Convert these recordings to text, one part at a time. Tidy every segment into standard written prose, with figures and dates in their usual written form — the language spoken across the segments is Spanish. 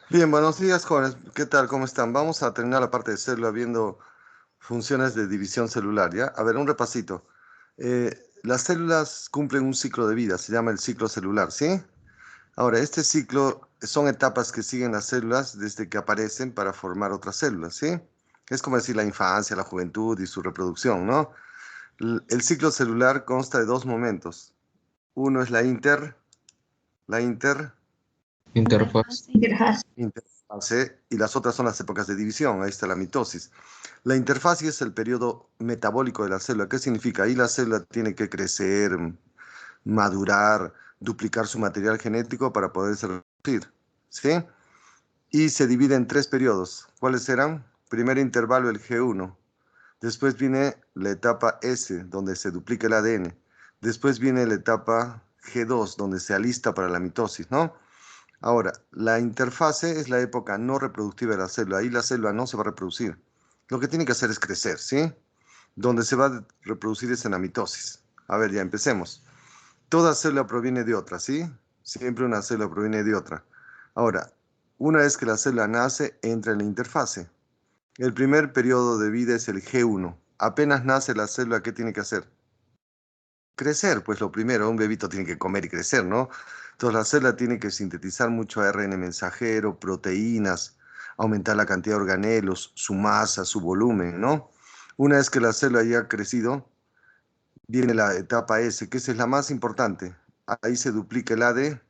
Bien, buenos días, jóvenes. ¿Qué tal? ¿Cómo están? Vamos a terminar la parte de célula viendo funciones de división celular, ¿ya? A ver, un repasito. Las células cumplen un ciclo de vida, se llama el ciclo celular, ¿sí? Ahora, este ciclo son etapas que siguen las células desde que aparecen para formar otras células, ¿sí? Es como decir la infancia, la juventud y su reproducción, ¿no? El ciclo celular consta de dos momentos. Uno es la Interfaz. interfase y las otras son las épocas de división. Ahí está la mitosis. La interfase es el periodo metabólico de la célula. ¿Qué significa? Ahí la célula tiene que crecer, madurar, duplicar su material genético para poderse reproducir, ¿sí? Y se divide en tres periodos. ¿Cuáles serán? Primer intervalo, el G1. Después viene la etapa S, donde se duplica el ADN. Después viene la etapa G2, donde se alista para la mitosis, ¿no? Ahora, la interfase es la época no reproductiva de la célula. Ahí la célula no se va a reproducir. Lo que tiene que hacer es crecer, ¿sí? Donde se va a reproducir es en la mitosis. A ver, ya empecemos. Toda célula proviene de otra, ¿sí? Siempre una célula proviene de otra. Ahora, una vez que la célula nace, entra en la interfase. El primer periodo de vida es el G1. Apenas nace la célula, ¿qué tiene que hacer? Crecer, pues lo primero, un bebito tiene que comer y crecer, ¿no? Entonces la célula tiene que sintetizar mucho ARN mensajero, proteínas, aumentar la cantidad de organelos, su masa, su volumen, ¿no? Una vez que la célula ya ha crecido, viene la etapa S, que esa es la más importante. Ahí se duplica el ADN,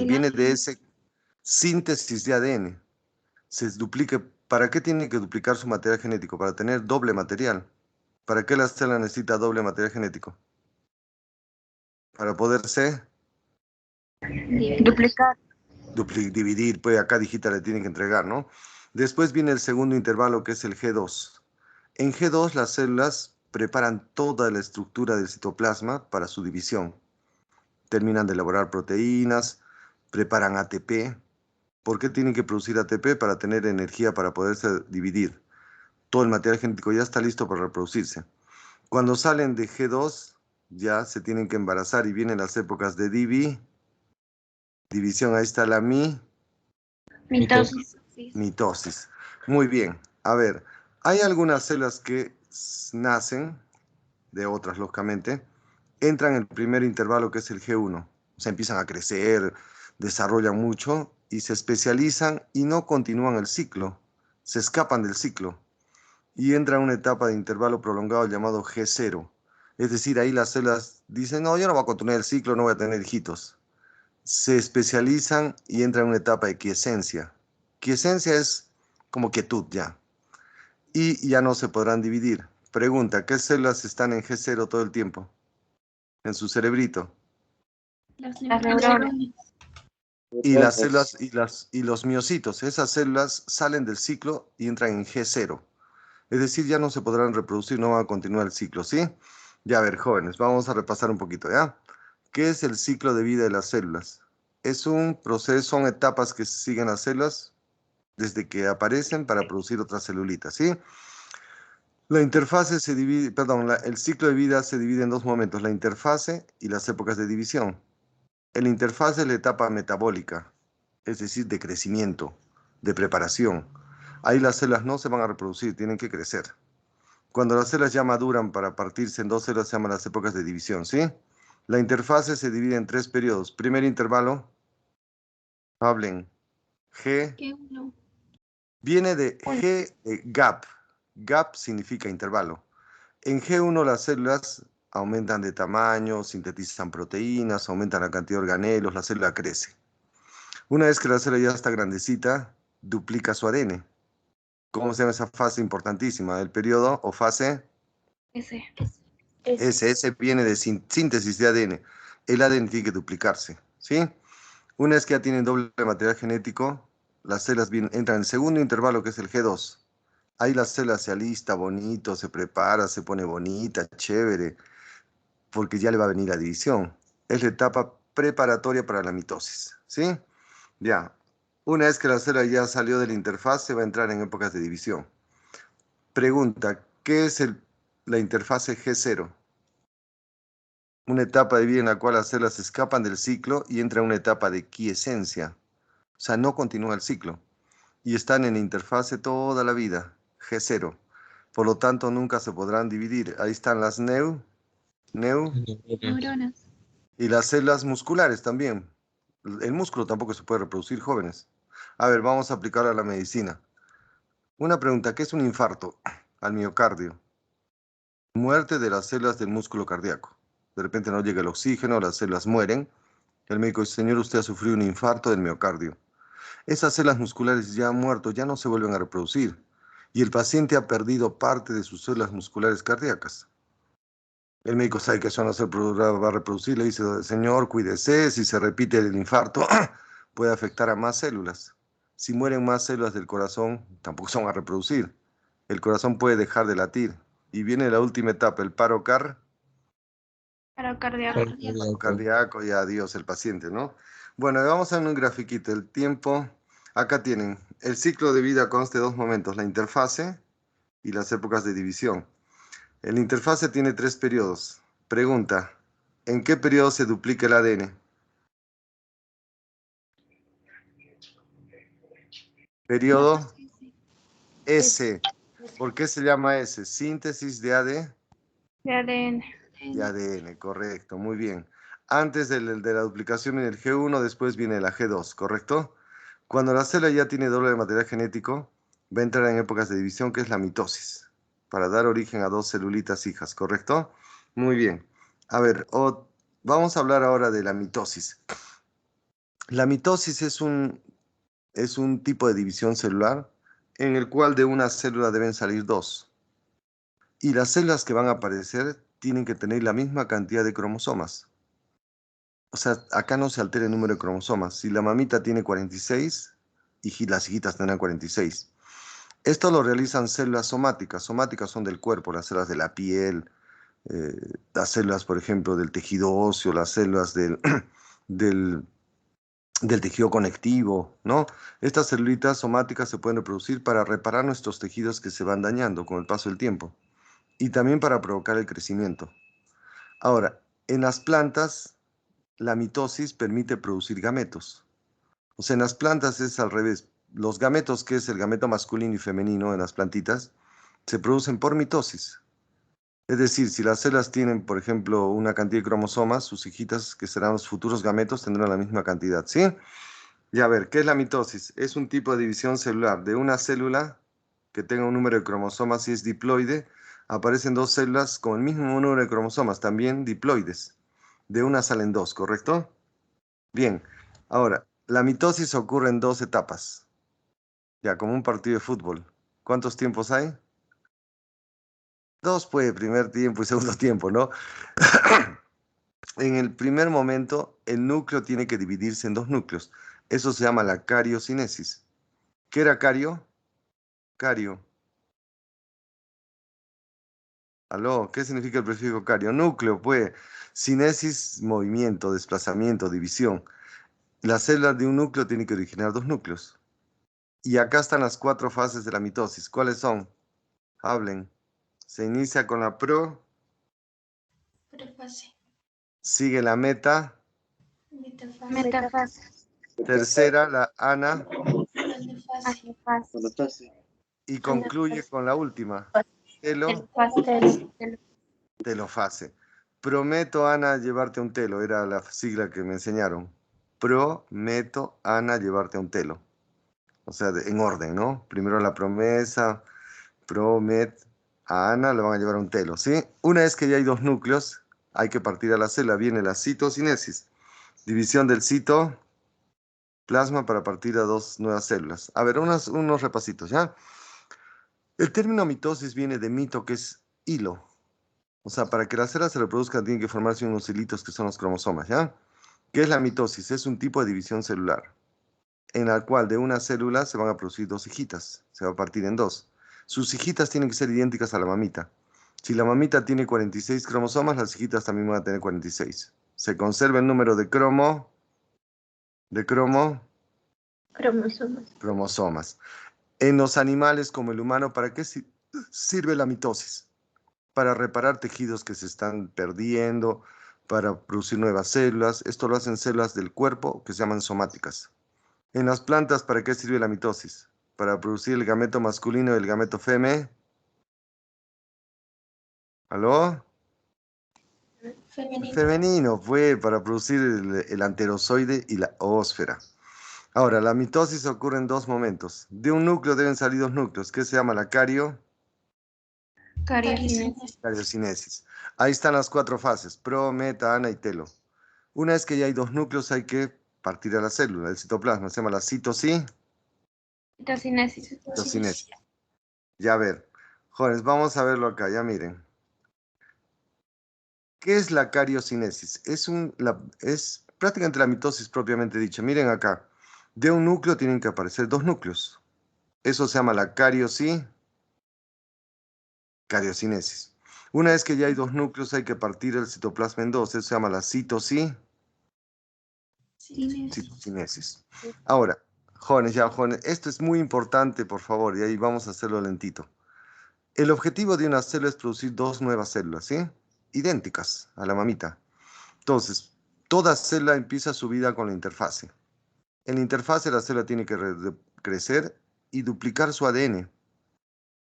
viene de ese síntesis de ADN. Se duplica. ¿Para qué tiene que duplicar su material genético? Para tener doble material. ¿Para qué la célula necesita doble material genético? Para poderse Duplicar. dividir, pues acá digita le tiene que entregar, ¿no? Después viene el segundo intervalo que es el G2. En G2 las células preparan toda la estructura del citoplasma para su división. Terminan de elaborar proteínas, preparan ATP. ¿Por qué tienen que producir ATP? Para tener energía para poderse dividir. Todo el material genético ya está listo para reproducirse. Cuando salen de G2 ya se tienen que embarazar y vienen las épocas de división. Ahí está la Mitosis. mitosis. Muy bien. A ver, hay algunas células que nacen, de otras lógicamente, entran en el primer intervalo que es el G1. Se empiezan a crecer, desarrollan mucho y se especializan y no continúan el ciclo. Se escapan del ciclo y entran a una etapa de intervalo prolongado llamado G0. Es decir, ahí las células dicen, no, yo no voy a continuar el ciclo, no voy a tener hijitos. Se especializan y entran en una etapa de quiescencia. Quiescencia es como quietud ya. Y ya no se podrán dividir. Pregunta, ¿qué células están en G0 todo el tiempo? En su cerebrito. Las neuronas. Y las células y los miocitos, esas células salen del ciclo y entran en G0. Es decir, ya no se podrán reproducir, no va a continuar el ciclo, ¿sí? Ya, a ver, jóvenes, vamos a repasar un poquito, ¿ya? ¿Qué es el ciclo de vida de las células? Es un proceso, son etapas que siguen las células desde que aparecen para producir otras celulitas, ¿sí? La interfase se divide, perdón, el ciclo de vida se divide en dos momentos, la interfase y las épocas de división. El interfase es la etapa metabólica, es decir, de crecimiento, de preparación. Ahí las células no se van a reproducir, tienen que crecer. Cuando las células ya maduran para partirse en dos células se llaman las épocas de división, ¿sí? La interfase se divide en tres periodos. Primer intervalo, hablen, G, viene de G de gap. Gap significa intervalo. En G1 las células aumentan de tamaño, sintetizan proteínas, aumentan la cantidad de organelos, la célula crece. Una vez que la célula ya está grandecita, duplica su ADN. ¿Cómo se llama esa fase importantísima? El periodo o fase S. SS viene de síntesis de ADN. El ADN tiene que duplicarse, ¿sí? Una vez que ya tienen doble material genético, las células entran en el segundo intervalo que es el G2. Ahí la célula se alista bonito, se prepara, se pone bonita, chévere, porque ya le va a venir la división. Es la etapa preparatoria para la mitosis, ¿sí? Ya, una vez que la célula ya salió de la interfase, va a entrar en épocas de división. Pregunta, ¿qué es la interfase G0? Una etapa de vida en la cual las células escapan del ciclo y entra en una etapa de quiescencia. O sea, no continúa el ciclo. Y están en interfase toda la vida, G0. Por lo tanto, nunca se podrán dividir. Ahí están las neu, Neuronas. y las células musculares también. El músculo tampoco se puede reproducir, jóvenes. A ver, vamos a aplicar a la medicina. Una pregunta, ¿qué es un infarto al miocardio? Muerte de las células del músculo cardíaco. De repente no llega el oxígeno, las células mueren. El médico dice, señor, usted ha sufrido un infarto del miocardio. Esas células musculares ya han muerto, ya no se vuelven a reproducir. Y el paciente ha perdido parte de sus células musculares cardíacas. El médico sabe que eso no se va a reproducir, le dice, señor, cuídese, si se repite el infarto, puede afectar a más células. Si mueren más células del corazón, tampoco se van a reproducir. El corazón puede dejar de latir. Y viene la última etapa, el paro Paro cardíaco. cardíaco y adiós el paciente, ¿no? Bueno, vamos a ver un grafiquito. El tiempo, acá tienen, el ciclo de vida consta de dos momentos, la interfase y las épocas de división. El interfase tiene 3 periodos. Pregunta, ¿en qué periodo se duplica el ADN? Periodo S. ¿Por qué se llama S? Síntesis de ADN. De ADN. De ADN, correcto, muy bien. Antes de la duplicación en el G1, después viene la G2, ¿correcto? Cuando la célula ya tiene doble de material genético, va a entrar en épocas de división, que es la mitosis, para dar origen a 2 celulitas hijas, ¿correcto? Muy bien. A ver, vamos a hablar ahora de la mitosis. La mitosis es un tipo de división celular en el cual de una célula deben salir dos. Y las células que van a aparecer tienen que tener la misma cantidad de cromosomas. O sea, acá no se altera el número de cromosomas. Si la mamita tiene 46, y las hijitas tendrán 46. Esto lo realizan células somáticas. Somáticas son del cuerpo, las células de la piel, eh, las células, por ejemplo, del tejido óseo, las células del, del tejido conectivo, ¿no? Estas celulitas somáticas se pueden reproducir para reparar nuestros tejidos que se van dañando con el paso del tiempo y también para provocar el crecimiento. Ahora, en las plantas, la mitosis permite producir gametos. O sea, en las plantas es al revés. Los gametos, que es el gameto masculino y femenino en las plantitas, se producen por mitosis. Es decir, si las células tienen, por ejemplo, una cantidad de cromosomas, sus hijitas, que serán los futuros gametos, tendrán la misma cantidad, ¿sí? Y a ver, ¿qué es la mitosis? Es un tipo de división celular de una célula que tenga un número de cromosomas y es diploide. Aparecen dos células con el mismo número de cromosomas, también diploides. De una salen dos, ¿correcto? Bien, ahora, la mitosis ocurre en dos etapas, ya como un partido de fútbol. ¿Cuántos tiempos hay? Dos, pues, primer tiempo y segundo tiempo, ¿no? En el primer momento, el núcleo tiene que dividirse en dos núcleos. Eso se llama la cariocinesis. ¿Qué era cario? Cario. Aló, ¿qué significa el prefijo cario? Núcleo, pues. Cinesis, movimiento, desplazamiento, división. Las células de un núcleo tienen que originar dos núcleos. Y acá están las 4 fases de la mitosis. ¿Cuáles son? Hablen. Se inicia con la Profase. sigue la Metafase. tercera, la Anafase. y concluye con la última, telofase. Prometo, Ana, llevarte a un telo, era la sigla que me enseñaron. Prometo, Ana, llevarte a un telo. O sea, en orden, ¿no? Primero la promesa, promet, a Ana le van a llevar a un telo, ¿sí? Una vez que ya hay dos núcleos, hay que partir a la célula. Viene la citocinesis, división del citoplasma para partir a dos nuevas células. A ver, unos repasitos, ¿ya? El término mitosis viene de mito, que es hilo. O sea, para que las células se reproduzcan tienen que formarse unos hilitos que son los cromosomas, ¿ya? ¿Qué es la mitosis? Es un tipo de división celular, en la cual de una célula se van a producir dos hijitas, se va a partir en dos. Sus hijitas tienen que ser idénticas a la mamita. Si la mamita tiene 46 cromosomas, las hijitas también van a tener 46. Se conserva el número de Cromosomas. cromosomas. En los animales como el humano, ¿para qué sirve la mitosis? Para reparar tejidos que se están perdiendo, para producir nuevas células. Esto lo hacen células del cuerpo que se llaman somáticas. En las plantas, ¿para qué sirve la mitosis? Para producir el gameto masculino y el gameto feme. ¿Aló? Femenino. Femenino, fue para producir el anterozoide y la oósfera. Ahora, la mitosis ocurre en dos momentos. De un núcleo deben salir dos núcleos. ¿Qué se llama la Cariocinesis. cariocinesis? Ahí están las cuatro fases, pro, meta, ana y telo. Una vez que ya hay dos núcleos, hay que partir a la célula, el citoplasma. Se llama la Citocinesis. citocinesis. Ya a ver, jóvenes, vamos a verlo acá, ya miren. ¿Qué es la cariocinesis? Es prácticamente la mitosis propiamente dicha. Miren acá, de un núcleo tienen que aparecer dos núcleos. Eso se llama la cariocinesis. Una vez que ya hay dos núcleos, hay que partir el citoplasma en dos. Eso se llama la citocinesis. Ahora, jóvenes, esto es muy importante, por favor, y ahí vamos a hacerlo lentito. El objetivo de una célula es producir dos nuevas células, ¿sí? Idénticas a la mamita. Entonces, toda célula empieza su vida con la interfase. En la interfase la célula tiene que crecer y duplicar su ADN.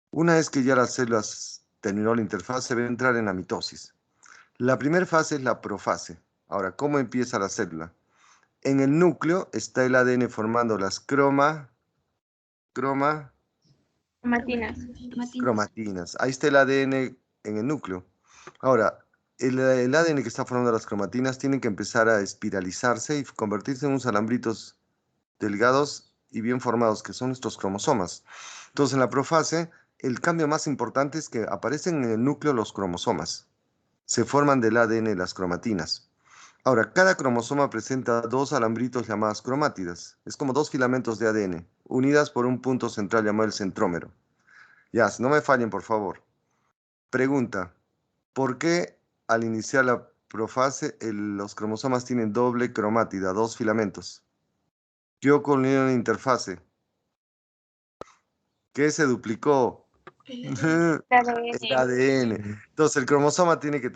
Una vez que ya las células terminó la interfase, va a entrar en la mitosis. La primera fase es la profase. Ahora, ¿cómo empieza la célula? En el núcleo está el ADN formando las cromatinas. Ahí está el ADN en el núcleo. Ahora, el ADN que está formando las cromatinas tiene que empezar a espiralizarse y convertirse en unos alambritos delgados y bien formados, que son nuestros cromosomas. Entonces, en la profase, el cambio más importante es que aparecen en el núcleo los cromosomas. Se forman del ADN las cromatinas. Ahora, cada cromosoma presenta dos alambritos llamadas cromátidas. Es como dos filamentos de ADN, unidas por un punto central llamado el centrómero. Ya, no me fallen, por favor. Pregunta, ¿por qué al iniciar la profase los cromosomas tienen doble cromátida, dos filamentos? ¿Qué ocurrió en la interfase? ¿Qué se duplicó? El ADN. Entonces, el cromosoma tiene que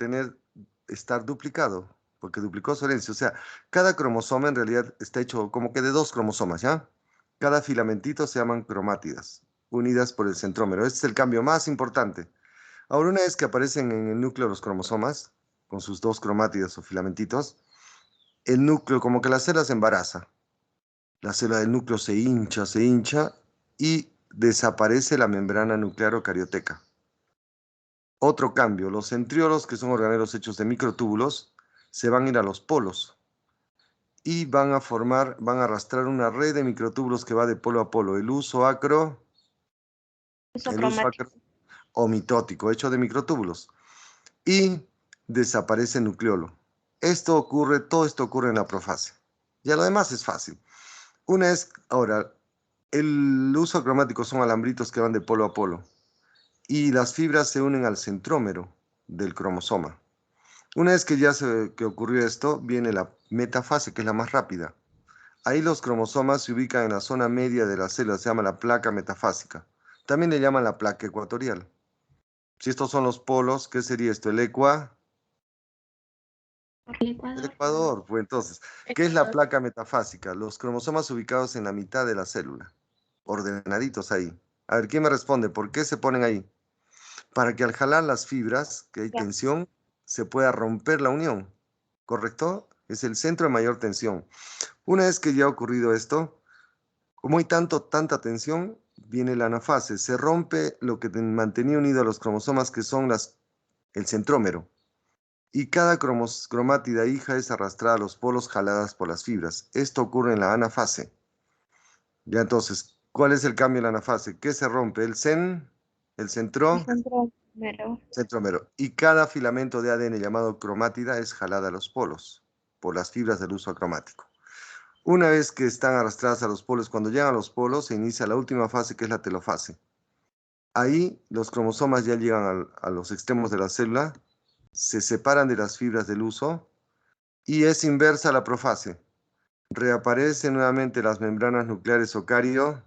estar duplicado, porque duplicó su herencia. O sea, cada cromosoma en realidad está hecho como que de dos cromosomas, ¿ya? Cada filamentito se llaman cromátidas, unidas por el centrómero. Este es el cambio más importante. Ahora, una vez que aparecen en el núcleo los cromosomas, con sus dos cromátidas o filamentitos, el núcleo, como que la célula se embaraza. La célula del núcleo se hincha y desaparece la membrana nuclear o carioteca. Otro cambio, los centriolos, que son organelos hechos de microtúbulos, se van a ir a los polos y van a arrastrar una red de microtúbulos que va de polo a polo. El uso acro o mitótico, hecho de microtúbulos. Y desaparece el nucleolo. Todo esto ocurre en la profase. Ya lo demás es fácil. Ahora, el uso cromático son alambritos que van de polo a polo. Y las fibras se unen al centrómero del cromosoma. Una vez que que ocurrió esto, viene la metafase, que es la más rápida. Ahí los cromosomas se ubican en la zona media de la célula, se llama la placa metafásica. También le llaman la placa ecuatorial. Si estos son los polos, ¿qué sería esto? El ecuador. Pues entonces, ¿qué es la placa metafásica? Los cromosomas ubicados en la mitad de la célula, ordenaditos ahí. A ver, ¿quién me responde? ¿Por qué se ponen ahí? Para que al jalar las fibras, que hay tensión, se pueda romper la unión, ¿correcto? Es el centro de mayor tensión. Una vez que ya ha ocurrido esto, como hay tanta tensión, viene la anafase. Se rompe lo que mantenía unido a los cromosomas, que son el centrómero. Y cada cromátida hija es arrastrada a los polos jaladas por las fibras. Esto ocurre en la anafase. Ya entonces, ¿cuál es el cambio en la anafase? ¿Qué se rompe? El centrómero. Y cada filamento de ADN llamado cromátida es jalada a los polos por las fibras del uso cromático. Una vez que están arrastradas a los polos, cuando llegan a los polos, se inicia la última fase, que es la telofase. Ahí los cromosomas ya llegan a los extremos de la célula, se separan de las fibras del uso y es inversa la profase. Reaparecen nuevamente las membranas nucleares o cariotecas.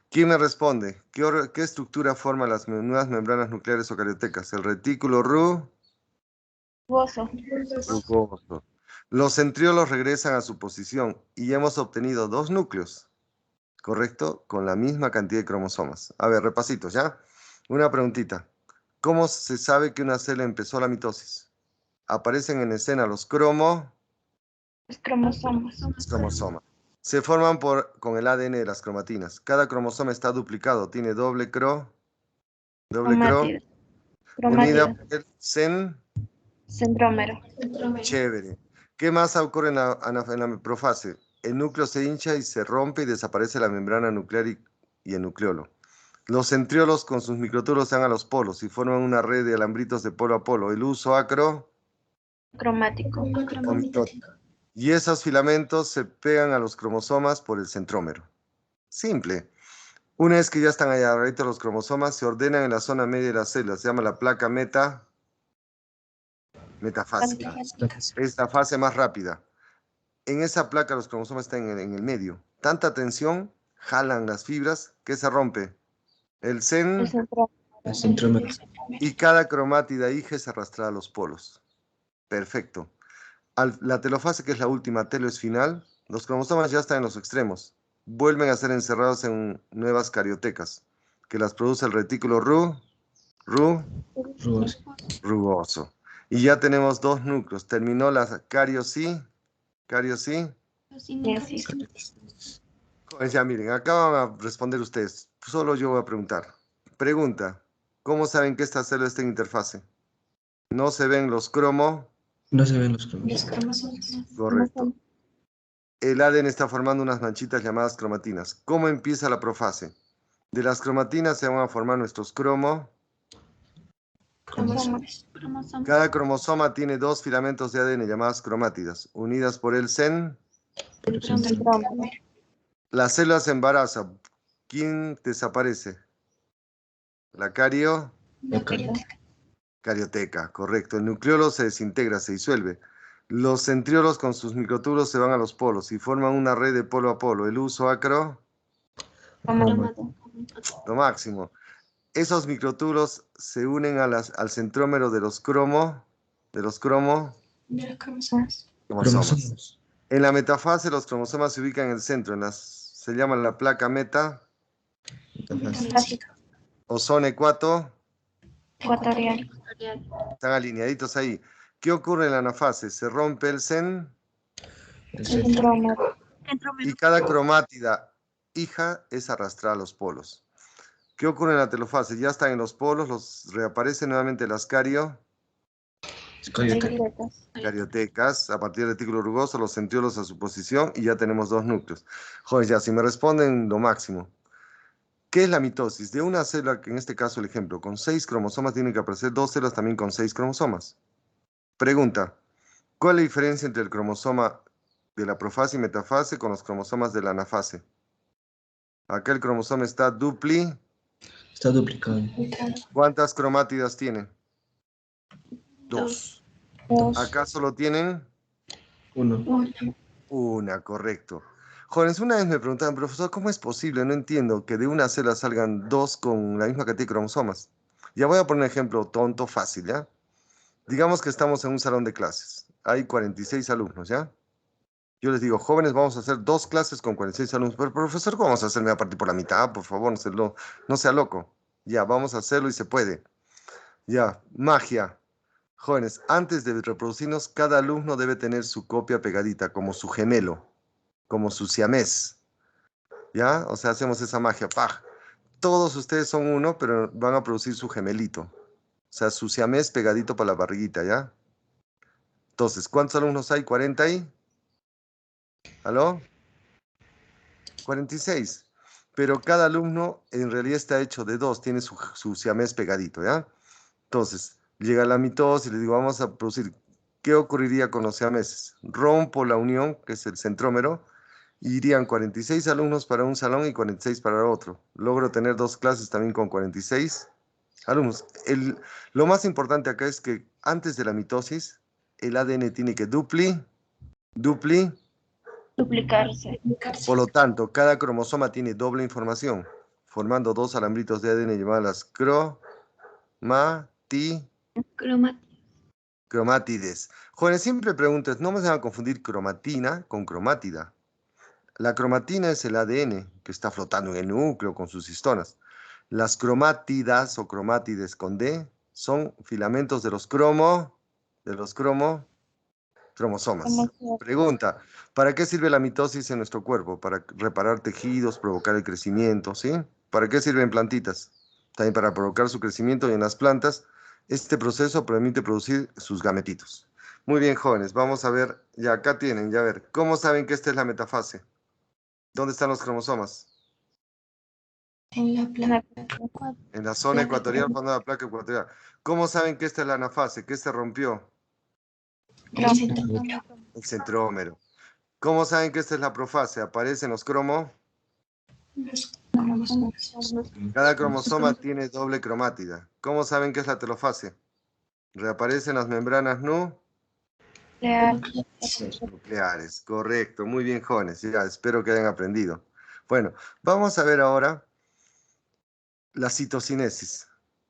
¿Quién me responde? ¿Qué estructura forman las nuevas membranas nucleares o cariotecas? El retículo rugoso. Los centriolos regresan a su posición y hemos obtenido dos núcleos, ¿correcto? Con la misma cantidad de cromosomas. A ver, repasitos, ¿ya? Una preguntita. ¿Cómo se sabe que una célula empezó la mitosis? Aparecen en escena los cromosomas. Los cromosomas. Se forman con el ADN de las cromatinas. Cada cromosoma está duplicado, tiene doble cro, Cromátidas. unida Cromátidas. por el Centrómero. chévere. ¿Qué más ocurre en la profase? El núcleo se hincha y se rompe y desaparece la membrana nuclear y el nucleolo. Los centriolos con sus microtúbulos se van a los polos y forman una red de alambritos de polo a polo. El uso acro Cromático. o mitótico. Y esos filamentos se pegan a los cromosomas por el centrómero. Simple. Una vez que ya están allá arriba los cromosomas, se ordenan en la zona media de la célula. Se llama la placa metafase. Es la fase más rápida. En esa placa los cromosomas están en el medio. Tanta tensión, jalan las fibras que se rompe. El Centrómero. y cada cromátida hija se arrastra a los polos. Perfecto. La telofase, que es la última, telo es final. Los cromosomas ya están en los extremos. Vuelven a ser encerrados en nuevas cariotecas, que las produce el retículo rugoso. Y ya tenemos dos núcleos. Terminó la cariosis. Pues ya miren, acá van a responder ustedes. Solo yo voy a preguntar. Pregunta. ¿Cómo saben que esta célula está en interfase? No se ven los No se ven los cromosomas. Correcto. El ADN está formando unas manchitas llamadas cromatinas. ¿Cómo empieza la profase? De las cromatinas se van a formar nuestros cromosomas. Cada cromosoma tiene dos filamentos de ADN llamadas cromátidas, unidas por el La célula se embaraza. ¿Quién desaparece? La carioteca, correcto. El nucleolo se desintegra, se disuelve. Los centriolos con sus microtúbulos se van a los polos y forman una red de polo a polo. El uso acro, lo máximo. Esos microtúbulos se unen al centrómero de los cromosomas. En la metafase los cromosomas se ubican en el centro, se llama la placa o son ecuatorial. Están alineaditos ahí. ¿Qué ocurre en la anafase? Se rompe el y cada cromátida hija es arrastrada a los polos. ¿Qué ocurre en la telofase? Ya están en los polos, reaparecen nuevamente las cariotecas a partir del retículo rugoso, los centriolos a su posición y ya tenemos dos núcleos. Joder, ya si me responden lo máximo. ¿Qué es la mitosis? De una célula, que en este caso el ejemplo, con 6 cromosomas tienen que aparecer dos células también con 6 cromosomas. Pregunta, ¿cuál es la diferencia entre el cromosoma de la profase y metafase con los cromosomas de la anafase? Acá el cromosoma está duplicado. ¿Cuántas cromátidas tiene? 2. Acá solo tienen una, correcto. Jóvenes, una vez me preguntaban, profesor, ¿cómo es posible? No entiendo que de una célula salgan dos con la misma cantidad de cromosomas. Ya voy a poner un ejemplo tonto, fácil, ¿ya? Digamos que estamos en un salón de clases. Hay 46 alumnos, ¿ya? Yo les digo, jóvenes, vamos a hacer 2 clases con 46 alumnos. Pero, profesor, ¿cómo vamos a hacerme a partir por la mitad? Por favor, no sea loco. Ya, vamos a hacerlo y se puede. Ya, magia. Jóvenes, antes de reproducirnos, cada alumno debe tener su copia pegadita, como su gemelo, como su siamés. ¿Ya? O sea, hacemos esa magia. ¡Pah! Todos ustedes son uno, pero van a producir su gemelito. O sea, su siamés pegadito para la barriguita, ¿ya? Entonces, ¿cuántos alumnos hay? ¿40 y? ¿Aló? 46. Pero cada alumno en realidad está hecho de 2, tiene su siamés pegadito, ¿ya? Entonces, llega la mitosis y le digo, vamos a producir. ¿Qué ocurriría con los siameses? Rompo la unión, que es el centrómero, y irían 46 alumnos para un salón y 46 para otro. Logro tener 2 clases también con 46 alumnos. Lo más importante acá es que antes de la mitosis, el ADN tiene que Duplicarse. Por lo tanto, cada cromosoma tiene doble información, formando 2 alambritos de ADN llamadas las cromátidas. Cromátides. Jóvenes, siempre preguntas, no me van a confundir cromatina con cromátida. La cromatina es el ADN que está flotando en el núcleo con sus histonas. Las cromátidas o cromátides con D son filamentos de los cromosomas. Pregunta, ¿para qué sirve la mitosis en nuestro cuerpo? Para reparar tejidos, provocar el crecimiento, ¿sí? ¿Para qué sirven plantitas? También para provocar su crecimiento y en las plantas, este proceso permite producir sus gametitos. Muy bien, jóvenes, vamos a ver, ya acá tienen, ya ver, ¿cómo saben que esta es la metafase? ¿Dónde están los cromosomas? En la placa. En la zona ecuatorial, cuando la placa ecuatorial. ¿Cómo saben que esta es la anafase? ¿Qué se rompió? El centrómero. ¿Cómo saben que esta es la profase? Aparecen los cromos. Cada cromosoma tiene doble cromátida. ¿Cómo saben que es la telofase? Reaparecen las membranas nucleares. Correcto, muy bien, jóvenes. Ya, espero que hayan aprendido. Bueno, vamos a ver ahora la citocinesis.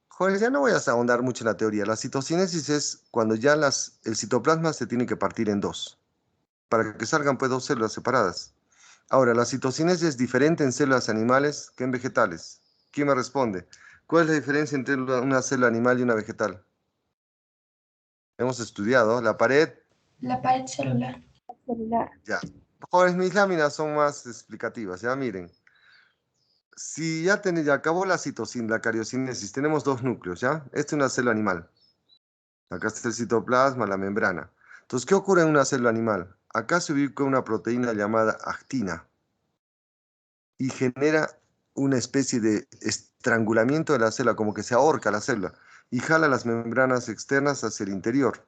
Jóvenes, ya no voy a ahondar mucho en la teoría. La citocinesis es cuando ya el citoplasma se tiene que partir en dos, para que salgan pues dos células separadas. Ahora, la citocinesis es diferente en células animales que en vegetales. ¿Quién me responde? ¿Cuál es la diferencia entre una célula animal y una vegetal? Hemos estudiado la pared. La pared celular. Ya. Jóvenes, mis láminas son más explicativas. Ya miren. Si ya acabó la la cariocinesis, tenemos dos núcleos, ¿ya? Esta es una célula animal. Acá está el citoplasma, la membrana. Entonces, ¿qué ocurre en una célula animal? Acá se ubica una proteína llamada actina y genera una especie de estrangulamiento de la célula, como que se ahorca la célula y jala las membranas externas hacia el interior.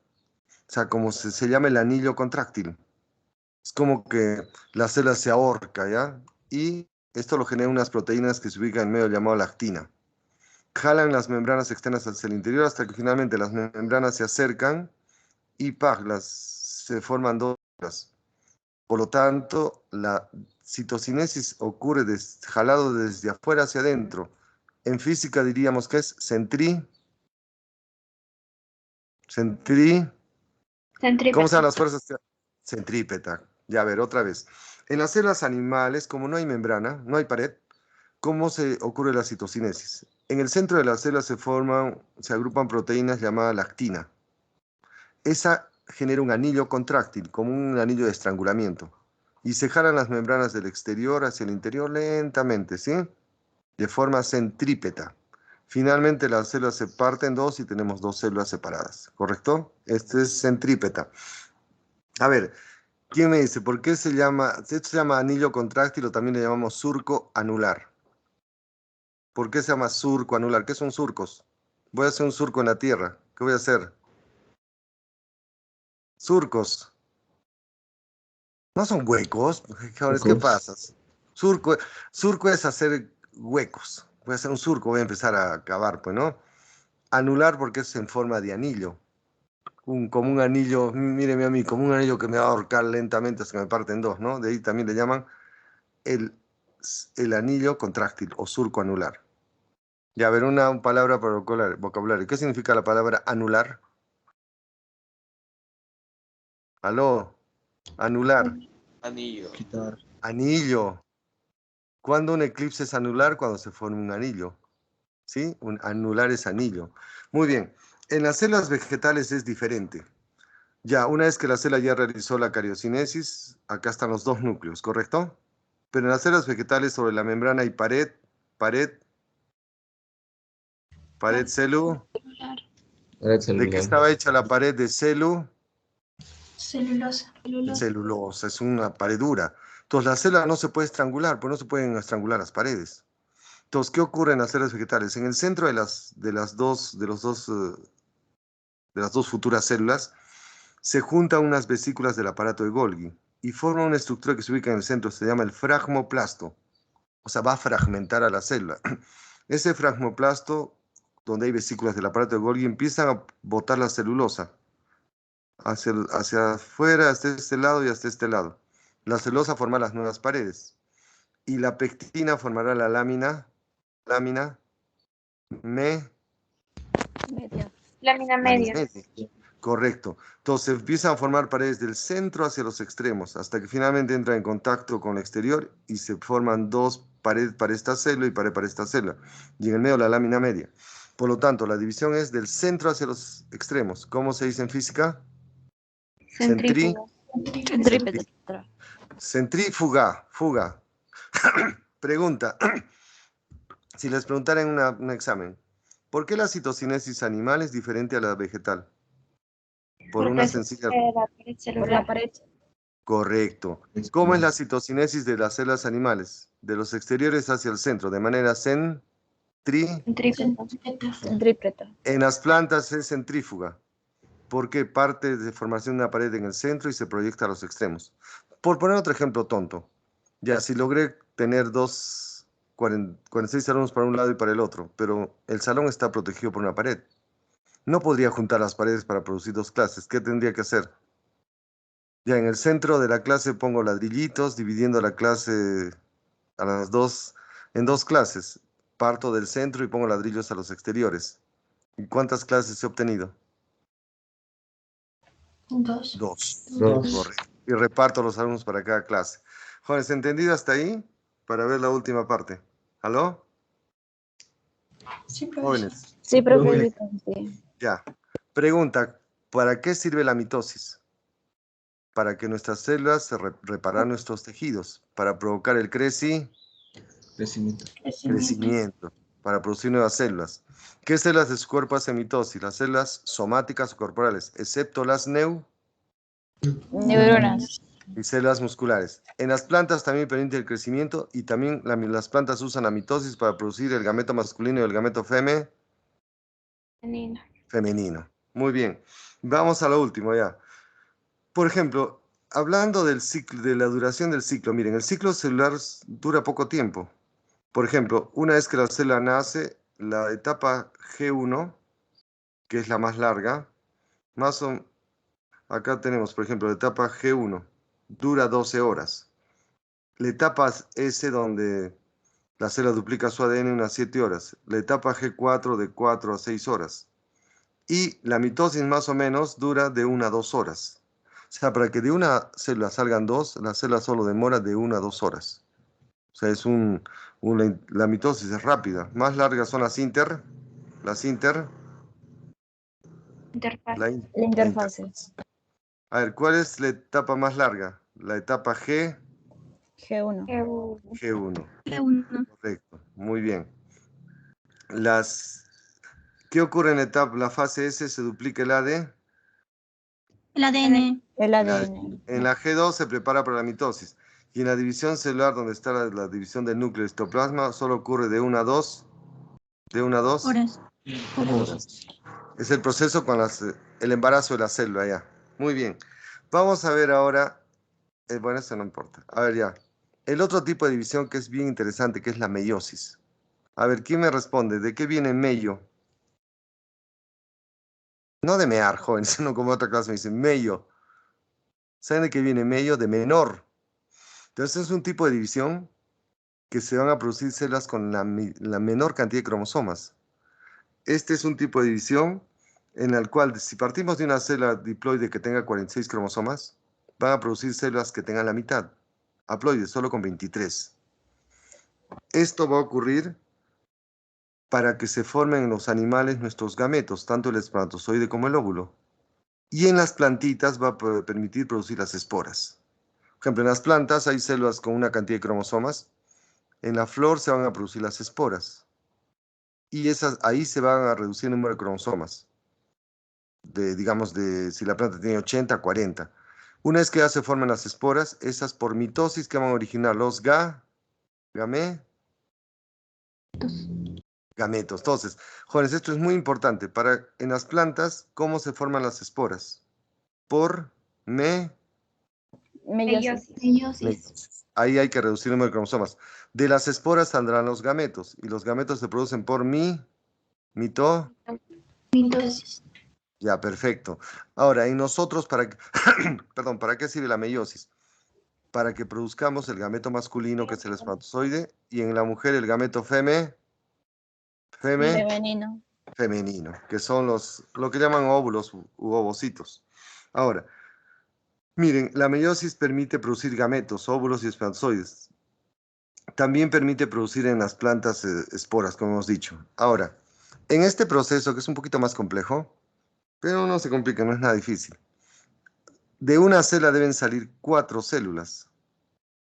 O sea, como se llama el anillo contráctil. Es como que la célula se ahorca, ¿ya? Y esto lo genera unas proteínas que se ubican en medio llamado lactina. Jalan las membranas externas hacia el interior hasta que finalmente las membranas se acercan y se forman dos células. Por lo tanto, la citocinesis ocurre jalado desde afuera hacia adentro. En física diríamos que es ¿cómo se llaman las fuerzas? Centrípeta. Ya, a ver, otra vez. En las células animales, como no hay membrana, no hay pared, ¿cómo se ocurre la citocinesis? En el centro de la célula se agrupan proteínas llamadas lactina. Esa genera un anillo contráctil, como un anillo de estrangulamiento. Y se jalan las membranas del exterior hacia el interior lentamente, ¿sí? De forma centrípeta. Finalmente las células se parten en dos y tenemos dos células separadas, ¿correcto? Este es centrípeta. A ver, ¿quién me dice por qué esto se llama anillo contráctil o también le llamamos surco anular? ¿Por qué se llama surco anular? ¿Qué son surcos? Voy a hacer un surco en la tierra. ¿Qué voy a hacer? Surcos. ¿No son huecos? ¿Qué pasa? Surco es hacer huecos. Voy a hacer un surco, voy a empezar a cavar, pues, ¿no? Anular porque es en forma de anillo. Como un anillo, míreme a mí, como un anillo que me va a ahorcar lentamente hasta que me parte en dos, ¿no? De ahí también le llaman el, el anillo contráctil o surco anular. Y a ver, una palabra para vocabulario. ¿Qué significa la palabra anular? Aló, anular. Anillo. Quitar. Anillo. ¿Cuándo un eclipse es anular? Cuando se forma un anillo. ¿Sí? Un anular es anillo. Muy bien. En las células vegetales es diferente. Ya, una vez que la célula ya realizó la cariocinesis, acá están los dos núcleos, ¿correcto? Pero en las células vegetales sobre la membrana hay pared, celu. ¿De qué estaba hecha la pared de Celulosa. celulosa? Es una pared dura. Entonces la célula no se puede estrangular, pues no se pueden estrangular las paredes. Entonces, ¿qué ocurre en las células vegetales? En el centro de las dos futuras células se juntan unas vesículas del aparato de Golgi y forman una estructura que se ubica en el centro, se llama el fragmoplasto. O sea, va a fragmentar a la célula. Ese fragmoplasto, donde hay vesículas del aparato de Golgi, empiezan a botar la celulosa hacia afuera, hasta este lado y hasta este lado. La celulosa forma las nuevas paredes y la pectina formará la lámina Lámina media. media. Correcto. Entonces empiezan a formar paredes del centro hacia los extremos, hasta que finalmente entran en contacto con el exterior y se forman dos paredes para esta célula y pared para esta célula. Y en el medio la lámina media. Por lo tanto, la división es del centro hacia los extremos. ¿Cómo se dice en física? Centrípeta. Centrífuga. Fuga. Pregunta. Si les preguntara en un examen, ¿por qué la citocinesis animal es diferente a la vegetal? Por una sencilla... Por la pared. Correcto. ¿Cómo es la citocinesis de las células animales? De los exteriores hacia el centro, de manera Centrípeta. En las plantas es centrífuga, porque parte de formación de una pared en el centro y se proyecta a los extremos. Por poner otro ejemplo tonto, ya si logré tener 46 alumnos para un lado y para el otro, pero el salón está protegido por una pared. No podría juntar las paredes para producir dos clases. ¿Qué tendría que hacer? Ya en el centro de la clase pongo ladrillitos, dividiendo la clase en dos clases. Parto del centro y pongo ladrillos a los exteriores. ¿Y cuántas clases he obtenido? 2. Dos. Dos. Correcto. Y reparto los alumnos para cada clase. Jóvenes, ¿entendido hasta ahí? Para ver la última parte. ¿Aló? Sí, profesor. Jóvenes. Sí, profe. Sí. Ya. Pregunta, ¿para qué sirve la mitosis? Para que nuestras células reparar nuestros tejidos, para provocar el crecimiento, para producir nuevas células. ¿Qué células de su cuerpo hacen mitosis? Las células somáticas o corporales, excepto las Neuronas. y células musculares. En las plantas también permite el crecimiento y también las plantas usan la mitosis para producir el gameto masculino y el gameto femenino. Muy bien. Vamos a lo último ya. Por ejemplo, hablando del ciclo, de la duración del ciclo, miren, el ciclo celular dura poco tiempo. Por ejemplo, una vez que la célula nace, la etapa G1, que es la más larga, acá tenemos, por ejemplo, la etapa G1, dura 12 horas. La etapa S, donde la célula duplica su ADN, unas 7 horas. La etapa G4, de 4 a 6 horas. Y la mitosis más o menos dura de 1 a 2 horas. O sea, para que de una célula salgan dos, la célula solo demora de 1 a 2 horas. O sea, la mitosis es rápida. Más largas son las Interfaz. La interfase. A ver, ¿cuál es la etapa más larga? La etapa G1. G1. Correcto, muy bien. ¿Qué ocurre en la fase S? Se duplica el ADN. El ADN. El ADN. En la G2 se prepara para la mitosis. Y en la división celular, donde está la división del núcleo y citoplasma, solo ocurre de 1 a 2 Horas. Es el proceso con el embarazo de la célula ya. Muy bien. Vamos a ver ahora, bueno, eso no importa. A ver ya. El otro tipo de división que es bien interesante, que es la meiosis. A ver, ¿quién me responde? ¿De qué viene meio? No de mear, joven, sino como otra clase me dice, meio. ¿Saben de qué viene meio? De menor. Entonces es un tipo de división que se van a producir células con la menor cantidad de cromosomas. Este es un tipo de división en el cual, si partimos de una célula diploide que tenga 46 cromosomas, van a producir células que tengan la mitad. Haploides, solo con 23. Esto va a ocurrir para que se formen en los animales nuestros gametos, tanto el espermatozoide como el óvulo. Y en las plantitas va a permitir producir las esporas. Por ejemplo, en las plantas hay células con una cantidad de cromosomas. En la flor se van a producir las esporas. Y ahí se van a reducir el número de cromosomas. Digamos, si la planta tiene 80 a 40. Una vez que ya se forman las esporas, esas por mitosis que van a originar los gametos. Entonces, jóvenes, esto es muy importante. En las plantas, ¿cómo se forman las esporas? Por Meiosis. Ahí hay que reducir el número de cromosomas. De las esporas saldrán los gametos. Y los gametos se producen por Mitosis. Ya, perfecto. Ahora, en nosotros, perdón, ¿para qué sirve la meiosis? Para que produzcamos el gameto masculino, que es el espermatozoide, y en la mujer el gameto Femenino. femenino, que son lo que llaman óvulos u ovocitos. Ahora, miren, la meiosis permite producir gametos, óvulos y espermatozoides. También permite producir en las plantas esporas, como hemos dicho. Ahora, en este proceso, que es un poquito más complejo, pero no se complica, no es nada difícil. De una célula deben salir 4 células.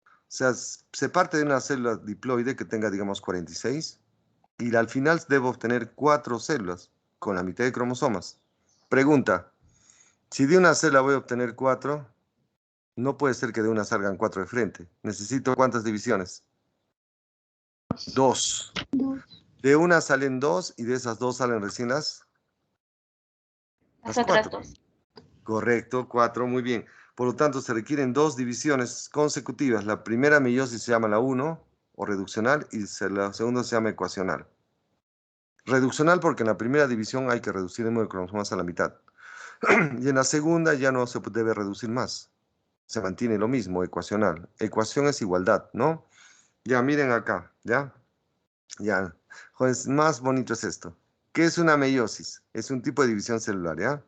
O sea, se parte de una célula diploide que tenga, digamos, 46, y al final debo obtener 4 células con la mitad de cromosomas. Pregunta, si de una célula voy a obtener 4, no puede ser que de una salgan 4 de frente. Necesito ¿cuántas divisiones? 2. De una salen 2 y de esas 2 salen recién las otras 4. 2. Correcto, 4, muy bien. Por lo tanto, se requieren 2 divisiones consecutivas. La primera meiosis se llama la 1 o reduccional y la segunda se llama ecuacional. Reduccional porque en la primera división hay que reducir el número de cromosomas a la mitad. Y en la segunda ya no se debe reducir más. Se mantiene lo mismo, ecuacional. Ecuación es igualdad, ¿no? Ya, miren acá, ¿ya? Ya. Jóvenes, más bonito es esto. ¿Qué es una meiosis? Es un tipo de división celular, ¿ya?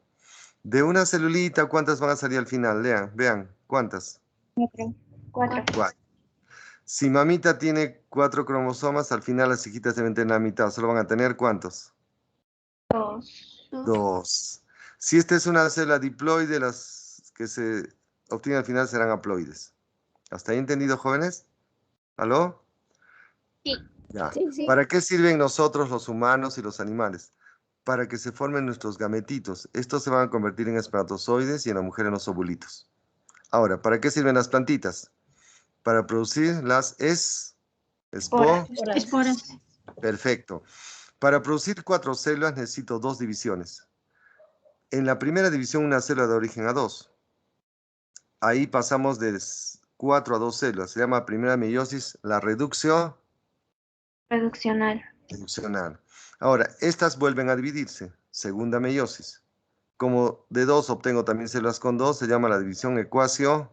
De una celulita, ¿cuántas van a salir al final? Vean, ¿cuántas? 4. 4. Si mamita tiene 4 cromosomas, al final las hijitas deben tener la mitad. ¿Solo van a tener cuántos? 2. 2. Si esta es una célula diploide, las que se obtienen al final serán haploides. ¿Hasta ahí entendido, jóvenes? ¿Aló? Sí. Ya. Sí. ¿Para qué sirven nosotros, los humanos y los animales? Para que se formen nuestros gametitos. Estos se van a convertir en espermatozoides y en la mujer en los ovulitos. Ahora, ¿para qué sirven las plantitas? Para producir las Esporas. Perfecto. Para producir 4 células necesito 2 divisiones. En la primera división, una célula de origen a 2. Ahí pasamos de 4 a 2 células. Se llama primera meiosis la reduccional. Ahora, estas vuelven a dividirse. Segunda meiosis. Como de 2 obtengo también células con 2, se llama la división ecuacional.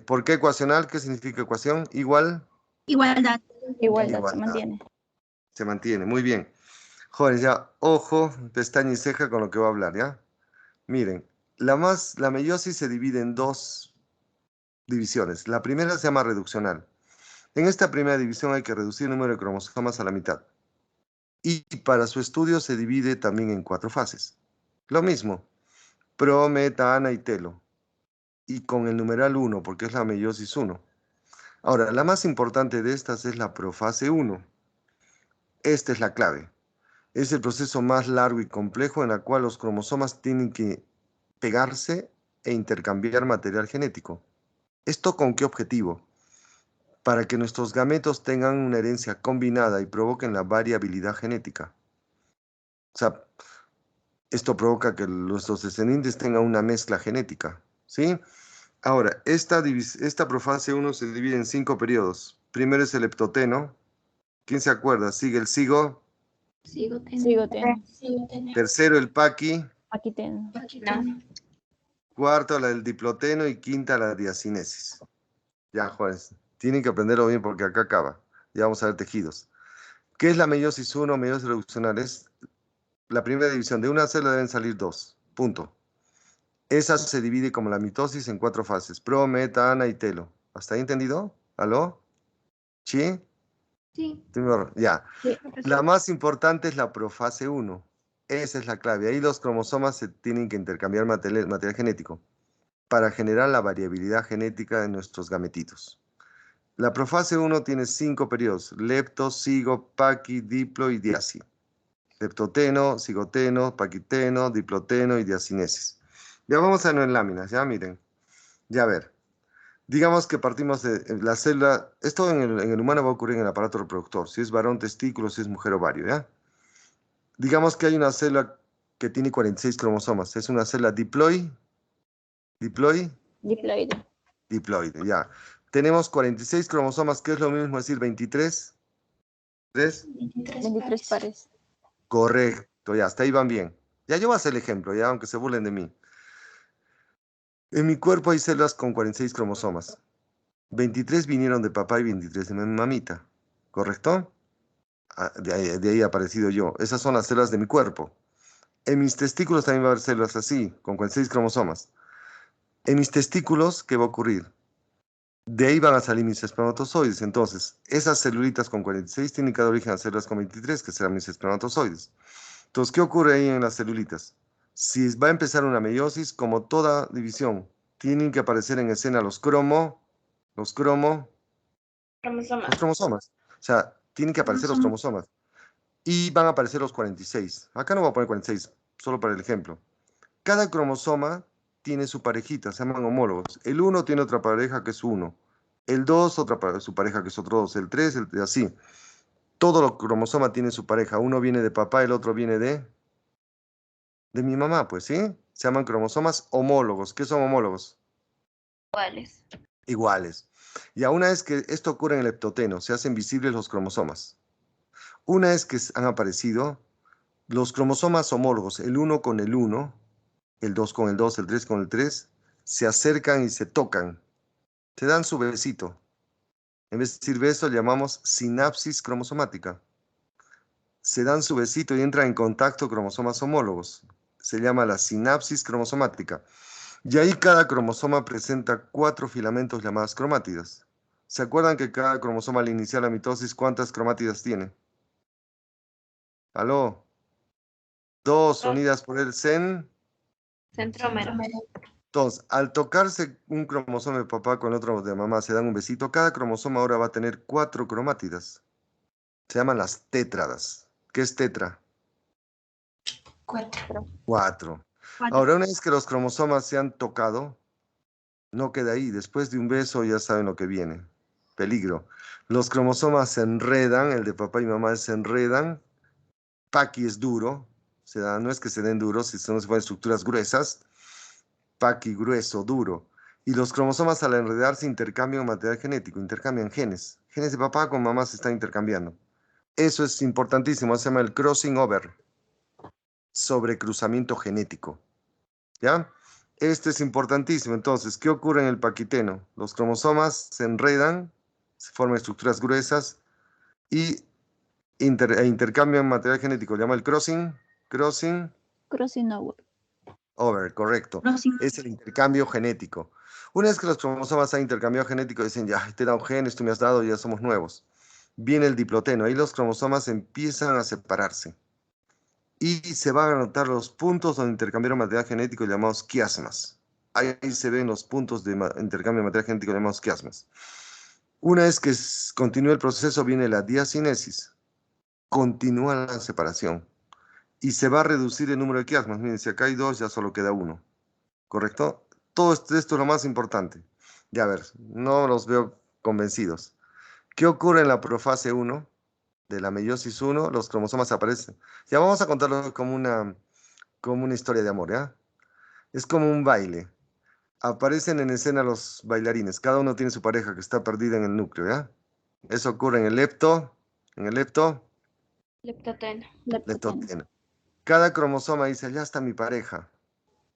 ¿Por qué ecuacional? ¿Qué significa ecuación? Igualdad. Igualdad, se mantiene. Se mantiene, muy bien. Jóvenes, ya, ojo, pestaña y ceja con lo que voy a hablar, ¿ya? Miren, la meiosis se divide en 2 divisiones. La primera se llama reduccional. En esta primera división hay que reducir el número de cromosomas a la mitad. Y para su estudio se divide también en 4 fases. Lo mismo, pro, meta, ana y telo. Y con el numeral 1, porque es la meiosis 1. Ahora, la más importante de estas es la profase 1. Esta es la clave. Es el proceso más largo y complejo en el cual los cromosomas tienen que pegarse e intercambiar material genético. ¿Esto con qué objetivo? Para que nuestros gametos tengan una herencia combinada y provoquen la variabilidad genética. O sea, esto provoca que nuestros descendientes tengan una mezcla genética, ¿sí? Ahora, esta profase 1 se divide en 5 periodos. Primero es el heptoteno. ¿Quién se acuerda? Sigue el cigo. Cigoteno. Tercero, el paqui. Aquiteno. No. Cuarto, la del diploteno. Y quinta, la diacinesis. Ya, Juárez, tienen que aprenderlo bien porque acá acaba. Ya vamos a ver tejidos. ¿Qué es la meiosis 1? Meiosis reduccional es la primera división. De una célula deben salir 2. Punto. Esa se divide como la mitosis en 4 fases. Pro, meta, ana y telo. ¿Hasta ahí entendido? ¿Aló? ¿Sí? Sí. Ya. Sí. La más importante es la profase 1. Esa es la clave. Ahí los cromosomas se tienen que intercambiar material genético para generar la variabilidad genética de nuestros gametitos. La profase 1 tiene 5 periodos: lepto, cigo, paqui, diplo y diaci. Leptoteno, cigoteno, paquiteno, diploteno y diacinesis. Ya vamos a ver en láminas, ya miren. Ya a ver. Digamos que partimos de la célula. Esto en el humano va a ocurrir en el aparato reproductor. Si es varón, testículo; si es mujer, ovario, ¿ya? Digamos que hay una célula que tiene 46 cromosomas. Es una célula diploide, ya. Tenemos 46 cromosomas, que es lo mismo decir 23. 23 pares. Correcto, ya, hasta ahí van bien. Ya yo voy a hacer el ejemplo, ya, aunque se burlen de mí. En mi cuerpo hay células con 46 cromosomas. 23 vinieron de papá y 23 de mamita, ¿correcto? de ahí he aparecido yo. Esas son las células de mi cuerpo. En mis testículos también va a haber células así, con 46 cromosomas. En mis testículos, ¿qué va a ocurrir? De ahí van a salir mis espermatozoides. Entonces, esas celulitas con 46 tienen que dar origen a células con 23, que serán mis espermatozoides. Entonces, ¿qué ocurre ahí en las celulitas? Si va a empezar una meiosis, como toda división, tienen que aparecer en escena los cromosomas. O sea, tienen que aparecer los cromosomas. Y van a aparecer los 46. Acá no voy a poner 46, solo para el ejemplo. Cada cromosoma tiene su parejita, se llaman homólogos. El 1 tiene otra pareja que es 1. El 2, su pareja que es otro 2. El 3, así. Todo los cromosomas tiene su pareja. Uno viene de papá, el otro viene de mi mamá, pues, ¿sí? Se llaman cromosomas homólogos. ¿Qué son homólogos? Iguales. Iguales. Y una vez que esto ocurre en el heptoteno, se hacen visibles los cromosomas. Una vez que han aparecido, los cromosomas homólogos, el 1 con el 1, el 2 con el 2, el 3 con el 3, se acercan y se tocan. Se dan su besito. En vez de decir beso, le llamamos sinapsis cromosomática. Se dan su besito y entran en contacto cromosomas homólogos. Se llama la sinapsis cromosomática. Y ahí cada cromosoma presenta 4 filamentos llamadas cromátidas. ¿Se acuerdan que cada cromosoma al iniciar la mitosis, cuántas cromátidas tiene? ¿Aló? 2 unidas por el Centrómero. Entonces, al tocarse un cromosoma de papá con otro de mamá, se dan un besito. Cada cromosoma ahora va a tener 4 cromátidas. Se llaman las tétradas. ¿Qué es tetra? 4. Ahora, una vez que los cromosomas se han tocado, no queda ahí. Después de un beso ya saben lo que viene. Peligro. Los cromosomas se enredan, el de papá y mamá se enredan. Paqui es duro. No es que se den duros, sino se ponen estructuras gruesas. Paqui grueso, duro. Y los cromosomas al enredarse intercambian material genético, intercambian genes. Genes de papá con mamá se están intercambiando. Eso es importantísimo, se llama el crossing over, sobrecruzamiento genético. ¿Ya? Este es importantísimo. Entonces, ¿qué ocurre en el paquiteno? Los cromosomas se enredan, se forman estructuras gruesas y intercambian material genético. Se llama el crossing over, correcto. Es el intercambio genético. Una vez que los cromosomas han intercambiado genético, dicen, ya, te he dado genes, tú me has dado, ya somos nuevos. Viene el diploteno, ahí los cromosomas empiezan a separarse. Y se van a notar los puntos donde intercambiaron material genético llamados quiasmas. Ahí se ven los puntos de intercambio de material genético llamados quiasmas. Una vez que continúa el proceso, viene la diacinesis. Continúa la separación. Y se va a reducir el número de quiasmas. Miren, si acá hay 2, ya solo queda 1. ¿Correcto? Todo esto es lo más importante. Ya a ver, no los veo convencidos. ¿Qué ocurre en la profase 1? De la meiosis 1, los cromosomas aparecen. Ya vamos a contarlo como una historia de amor, ¿ya? Es como un baile. Aparecen en escena los bailarines. Cada uno tiene su pareja que está perdida en el núcleo, ¿ya? Eso ocurre en el leptoteno. Cada cromosoma dice, ya está mi pareja.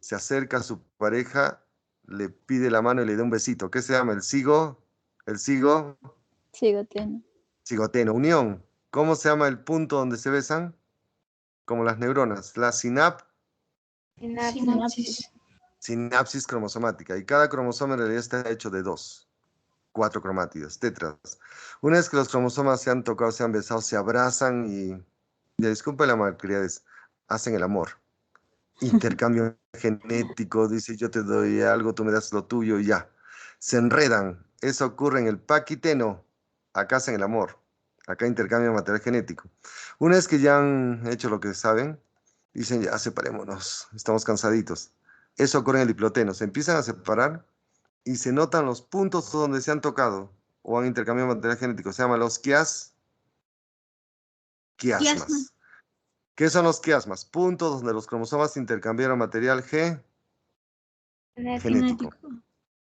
Se acerca a su pareja, le pide la mano y le da un besito. ¿Qué se llama? Cigoteno, unión. ¿Cómo se llama el punto donde se besan? Como las neuronas. La sinapsis cromosomática. Y cada cromosoma en realidad está hecho de 4 cromátidas, tétradas. Una vez que los cromosomas se han tocado, se han besado, se abrazan y, ya disculpen la malcriadez, hacen el amor. Intercambio genético, dice yo te doy algo, tú me das lo tuyo y ya. Se enredan. Eso ocurre en el paquiteno. Acá hacen el amor. Acá intercambian material genético. Una vez que ya han hecho lo que saben, dicen ya separémonos, estamos cansaditos. Eso ocurre en el diploteno. Se empiezan a separar y se notan los puntos donde se han tocado o han intercambiado material genético. Se llaman los quiasmas. ¿Qué son los quiasmas? Puntos donde los cromosomas intercambiaron material genético.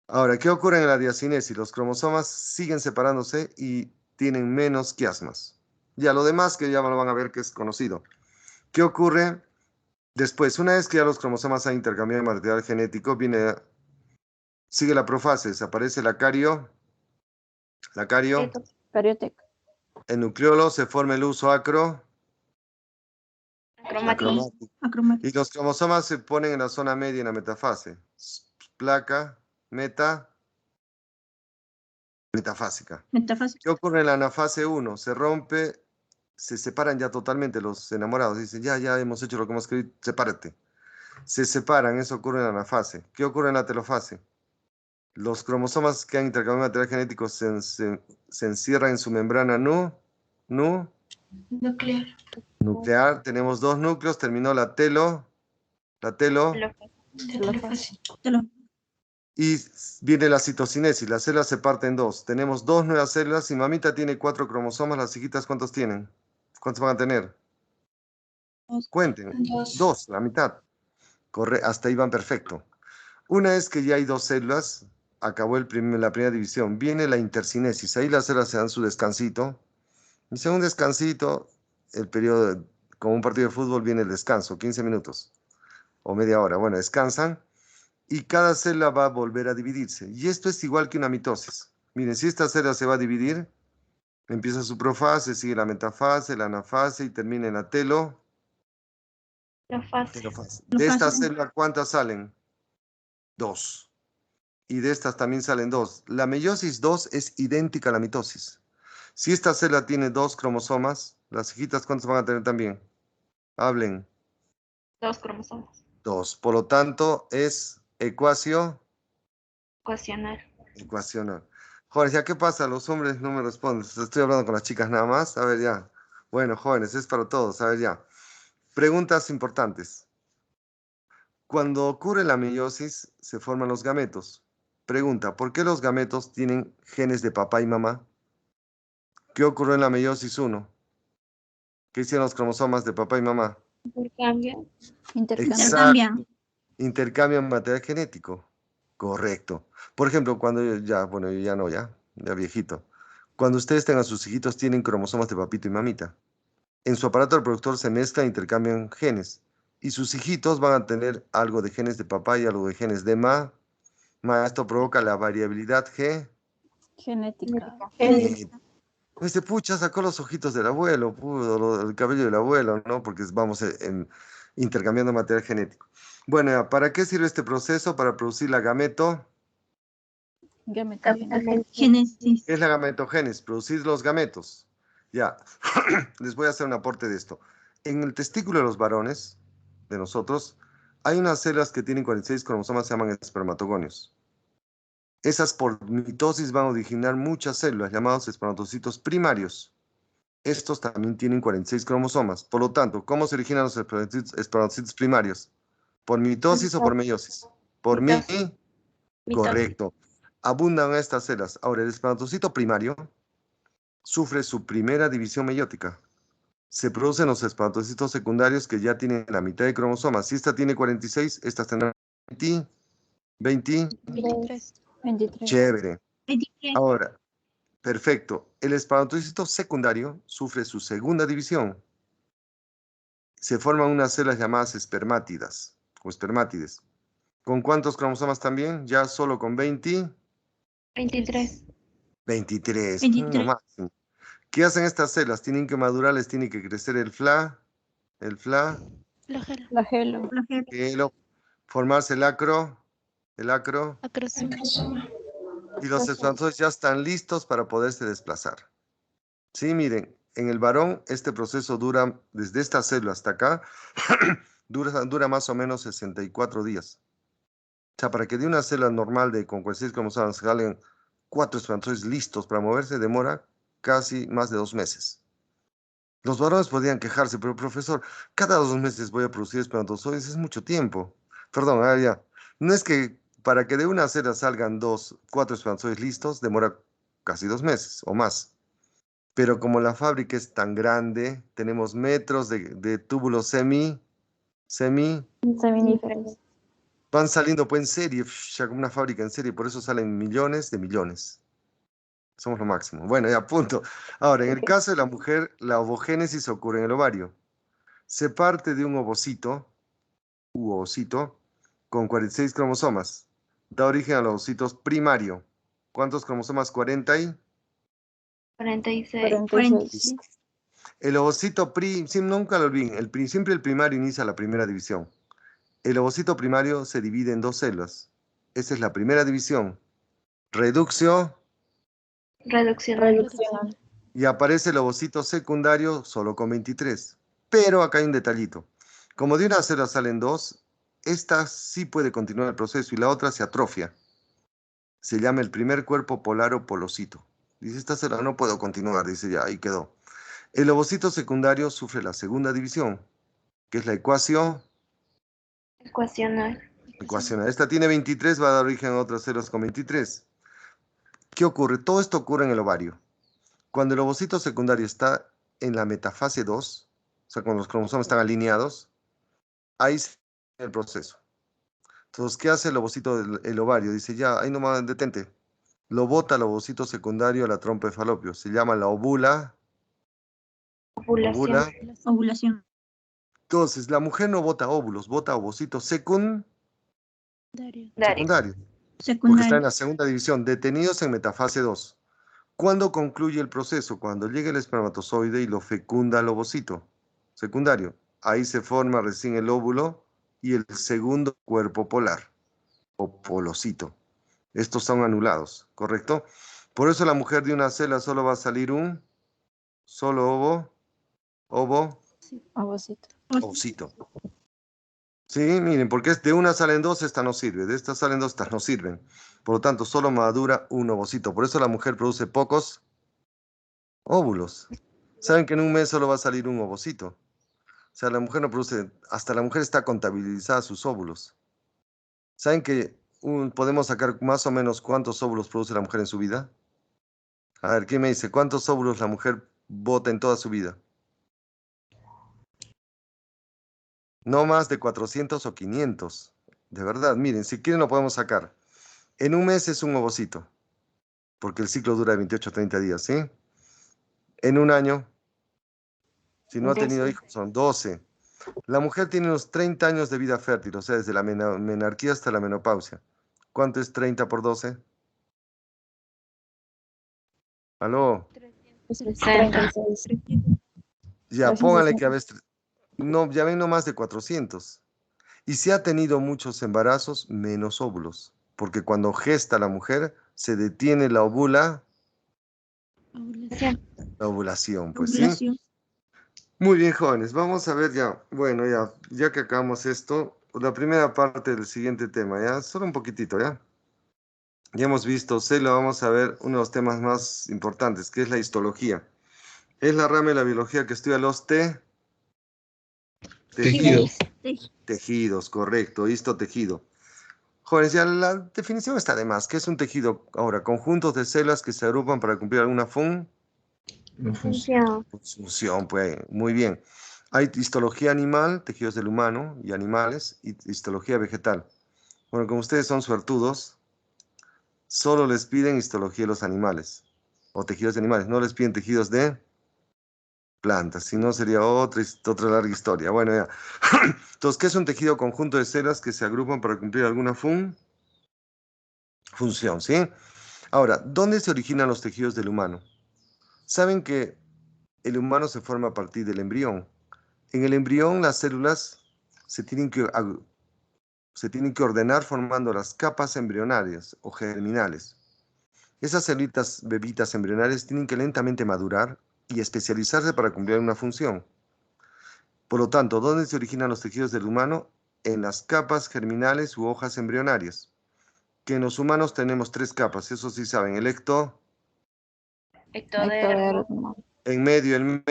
Ahora, ¿qué ocurre en la diacinesis? Los cromosomas siguen separándose y tienen menos quiasmas. Ya lo demás que ya lo van a ver que es conocido. ¿Qué ocurre después? Una vez que ya los cromosomas han intercambiado material genético, sigue la profase, desaparece la carioteca. El nucleolo se forma el uso Acromático. Y los cromosomas se ponen en la zona media en la metafase. Placa, metafásica. ¿Qué ocurre en la anafase 1? Se rompe, se separan ya totalmente los enamorados. Dicen, ya hemos hecho lo que hemos querido, sepárate. Se separan, eso ocurre en la anafase. ¿Qué ocurre en la telofase? Los cromosomas que han intercambiado material genético se encierran en su membrana nuclear. Tenemos dos núcleos, terminó la telo. Y viene la citocinesis, las células se parten en dos. Tenemos dos nuevas células y mamita tiene 4 cromosomas, las hijitas ¿cuántos tienen? ¿Cuántos van a tener? Cuenten. 2, la mitad. Hasta ahí van perfecto. Una vez que ya hay 2 células, acabó la primera división, viene la intercinesis. Ahí las células se dan su descansito. Y según descansito, el periodo, como un partido de fútbol, viene el descanso, 15 minutos o media hora. Bueno, descansan y cada célula va a volver a dividirse. Y esto es igual que una mitosis. Miren, si esta célula se va a dividir, empieza su profase, sigue la metafase, la anafase y termina en la telofase. De esta célula, ¿cuántas salen? 2. Y de estas también salen 2. La meiosis 2 es idéntica a la mitosis. Si esta célula tiene 2 cromosomas, las hijitas, ¿cuántos van a tener también? Hablen. 2 cromosomas. 2. Por lo tanto, es ecuacional. Jóvenes, ¿ya qué pasa? Los hombres no me responden. Estoy hablando con las chicas nada más. A ver, ya. Bueno, jóvenes, es para todos. A ver, ya. Preguntas importantes. Cuando ocurre la meiosis, se forman los gametos. Pregunta, ¿por qué los gametos tienen genes de papá y mamá? ¿Qué ocurrió en la meiosis 1? ¿Qué hicieron los cromosomas de papá y mamá? Intercambian. Intercambian material genético. Correcto. Por ejemplo, cuando ya viejito. Cuando ustedes tengan sus hijitos, tienen cromosomas de papito y mamita. En su aparato reproductor se mezclan e intercambian genes. Y sus hijitos van a tener algo de genes de papá y algo de genes de mamá. Esto provoca la variabilidad Genética. Este pucha sacó los ojitos del abuelo, el cabello del abuelo, ¿no? Porque vamos intercambiando material genético. Bueno, ¿para qué sirve este proceso? Para producir la Génesis. ¿Qué es la gametogénesis? Producir los gametos. Ya, les voy a hacer un aporte de esto. En el testículo de los varones, de nosotros, hay unas células que tienen 46 cromosomas, se llaman espermatogonios. Esas por mitosis van a originar muchas células llamadas espermatocitos primarios. Estos también tienen 46 cromosomas. Por lo tanto, ¿cómo se originan los espermatocitos primarios? ¿Por mitosis o por meiosis? Por mitosis. Correcto. Abundan estas células. Ahora, el espermatocito primario sufre su primera división meiótica. Se producen los espermatocitos secundarios que ya tienen la mitad de cromosomas. Si esta tiene 46, estas tendrán 23. Chévere. Ahora, perfecto. El espermatocito secundario sufre su segunda división. Se forman unas células llamadas espermátidas o espermátides. ¿Con cuántos cromosomas también? Ya solo con 23. 23. No máximo. ¿Qué hacen estas células? Tienen que madurar, les tiene que crecer el flagelo. Formarse el acro. Y los espermatozoides ya están listos para poderse desplazar. Sí, miren, en el varón este proceso dura, desde esta célula hasta acá, dura más o menos 64 días. O sea, para que de una célula normal con 46 cromosomas salen 4 espermatozoides listos para moverse, demora casi más de 2 meses. Los varones podrían quejarse, pero profesor, cada 2 meses voy a producir espermatozoides, es mucho tiempo. Perdón, ya. No es que para que de una célula salgan 4 espermatozoides listos, demora casi 2 meses o más. Pero como la fábrica es tan grande, tenemos metros de túbulos Seminíferos. Van saliendo pues en serie, ya como una fábrica en serie, por eso salen millones de millones. Somos lo máximo. Bueno, ya punto. Ahora, en el caso de la mujer, la ovogénesis ocurre en el ovario. Se parte de un ovocito, con 46 cromosomas. Da origen a los ovocitos primario. ¿Cuántos cromosomas? 40 46. 46. El ovocito nunca lo olviden, siempre el primario inicia la primera división. El ovocito primario se divide en dos células. Esa es la primera división. Reducción. Reduccional. Y aparece el ovocito secundario solo con 23. Pero acá hay un detallito. Como de una célula salen dos, esta sí puede continuar el proceso y la otra se atrofia. Se llama el primer cuerpo polar o polocito. Dice, esta célula no puedo continuar, dice ya, ahí quedó. El ovocito secundario sufre la segunda división, que es la ecuacional. Esta tiene 23, va a dar origen a otras células con 23. ¿Qué ocurre? Todo esto ocurre en el ovario. Cuando el ovocito secundario está en la metafase 2, o sea, cuando los cromosomas están alineados, ahí se inicia el proceso. Entonces, ¿qué hace el ovocito del ovario? Dice, ya, ahí nomás detente. Lo bota el ovocito secundario a la trompa de falopio. Se llama la óvula. Ovulación. Entonces, la mujer no bota óvulos, bota ovocitos secundarios. Porque está en la segunda división, detenidos en metafase 2. ¿Cuándo concluye el proceso? Cuando llega el espermatozoide y lo fecunda el ovocito secundario. Ahí se forma recién el óvulo y el segundo cuerpo polar o polocito. Estos son anulados, ¿correcto? Por eso la mujer de una célula solo va a salir un solo ovocito. Sí, miren, porque de una salen dos, esta no sirve. De estas salen dos, estas no sirven. Por lo tanto, solo madura un ovocito. Por eso la mujer produce pocos óvulos. Saben que en un mes solo va a salir un ovocito. O sea, la mujer no produce, hasta la mujer está contabilizada sus óvulos. ¿Saben que podemos sacar más o menos cuántos óvulos produce la mujer en su vida? A ver, ¿quién me dice cuántos óvulos la mujer bota en toda su vida? No más de 400 o 500. De verdad, miren, si quieren lo podemos sacar. En un mes es un ovocito, porque el ciclo dura de 28 a 30 días, ¿sí? En un año, si no ha tenido hijos, son 12. La mujer tiene unos 30 años de vida fértil, o sea, desde la menarquía hasta la menopausia. ¿Cuánto es 30 por 12? ¿Aló? 36. Ya, póngale que a veces, no, ya ven no más de 400. Y si ha tenido muchos embarazos, menos óvulos. Porque cuando gesta la mujer, se detiene la ovulación, pues sí. Ovulación. Muy bien, jóvenes, vamos a ver ya. Bueno, ya que acabamos esto, la primera parte del siguiente tema, ¿ya? Solo un poquitito, ¿ya? Ya hemos visto celo, vamos a ver uno de los temas más importantes, que es la histología. Es la rama de la biología que estudia los Tejidos. tejidos, correcto, histotejido. Jóvenes, ya la definición está de más. ¿Qué es un tejido? Ahora, conjuntos de células que se agrupan para cumplir alguna función, pues, muy bien. Hay histología animal, tejidos del humano y animales, y histología vegetal. Bueno, como ustedes son suertudos, solo les piden histología de los animales, o tejidos de animales, no les piden tejidos de plantas, si no sería otra larga historia. Bueno, ya. Entonces, ¿qué es un tejido conjunto de células que se agrupan para cumplir alguna función, ¿sí? Ahora, ¿dónde se originan los tejidos del humano? Saben que el humano se forma a partir del embrión. En el embrión las células se tienen que ordenar formando las capas embrionarias o germinales. Esas células bebitas embrionarias tienen que lentamente madurar y especializarse para cumplir una función. Por lo tanto, ¿dónde se originan los tejidos del humano? En las capas germinales u hojas embrionarias. Que en los humanos tenemos tres capas, eso sí saben, el Ectodermo. en medio el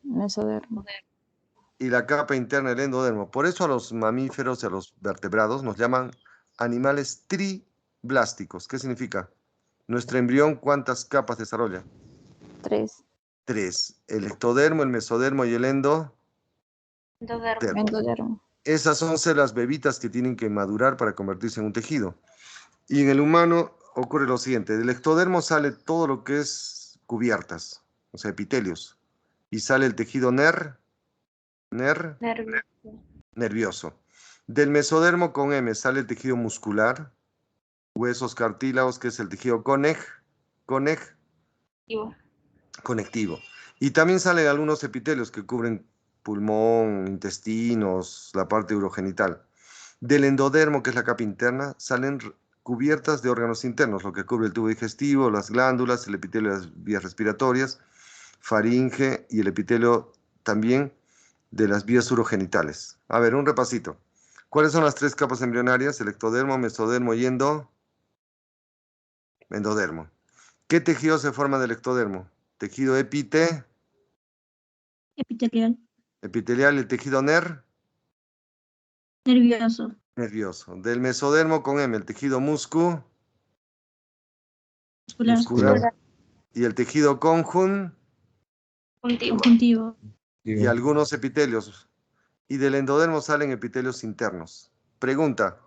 Mesodermo. y la capa interna el endodermo. Por eso a los mamíferos y a los vertebrados nos llaman animales triblásticos. ¿Qué significa? Nuestro embrión, ¿cuántas capas desarrolla? 3. Tres. El ectodermo, el mesodermo y el endodermo. Endodermo. Esas son células bebitas que tienen que madurar para convertirse en un tejido. Y en el humano ocurre lo siguiente. Del ectodermo sale todo lo que es cubiertas, o sea, epitelios. Y sale el tejido nervioso. Del mesodermo con M sale el tejido muscular, huesos cartílagos, que es el tejido Conectivo. Y también salen algunos epitelios que cubren pulmón, intestinos, la parte urogenital. Del endodermo, que es la capa interna, salen cubiertas de órganos internos, lo que cubre el tubo digestivo, las glándulas, el epitelio de las vías respiratorias, faringe y el epitelio también de las vías urogenitales. A ver, un repasito. ¿Cuáles son las tres capas embrionarias? El ectodermo, mesodermo y endodermo. ¿Qué tejido se forma del ectodermo? Tejido Epitelial. epitelial, el tejido Nervioso. nervioso. Del mesodermo con M, el tejido Muscular. muscular. Y el tejido Conjuntivo. y algunos epitelios. Y del endodermo salen epitelios internos. Pregunta,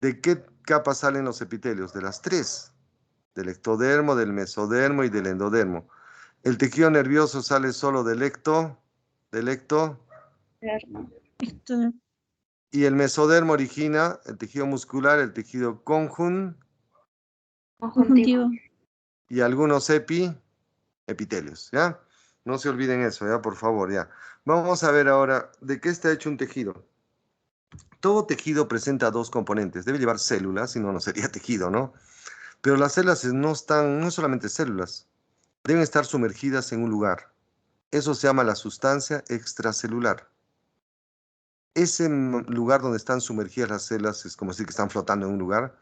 ¿de qué capa salen los epitelios? De las tres. Del ectodermo, del mesodermo y del endodermo. El tejido nervioso sale solo del ecto, Esto. y el mesodermo origina el tejido muscular, el tejido Conjuntivo. y algunos epitelios, ¿ya? No se olviden eso, ¿ya? Por favor, ya. Vamos a ver ahora de qué está hecho un tejido. Todo tejido presenta dos componentes. Debe llevar células, si no, no sería tejido, ¿no? Pero las células no es solamente células. Deben estar sumergidas en un lugar. Eso se llama la sustancia extracelular. Ese lugar donde están sumergidas las células es como decir que están flotando en un lugar,